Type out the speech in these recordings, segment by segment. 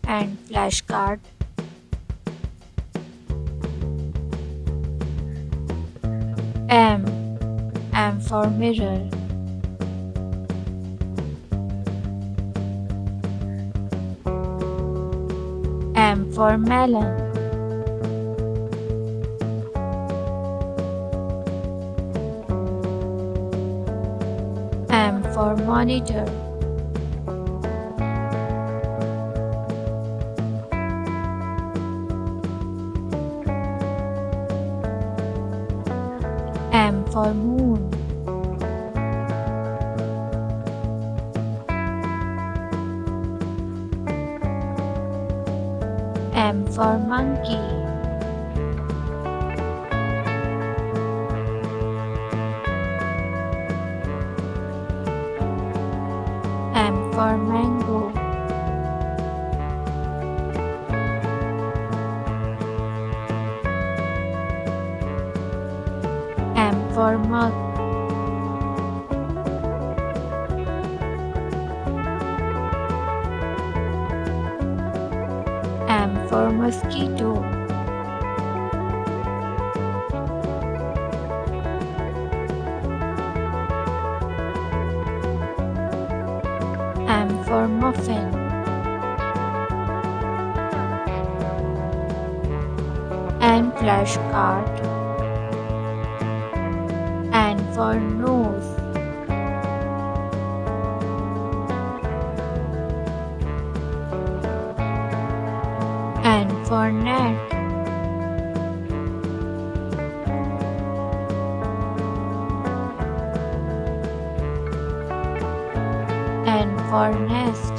and flashcard. M M for mirror. M for melon. M for monitor. M for moon. M for monkey. M for mango. M for mug. M for mosquito. M for muffin. N flashcard. N for nose. N for net. N for nest.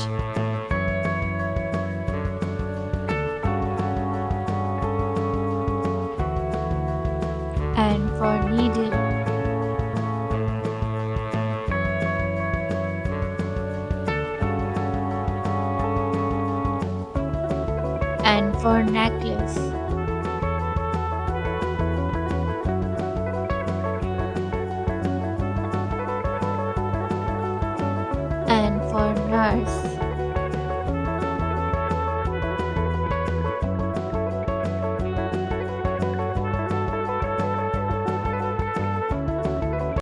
N for needle. N for necklace. N for nurse.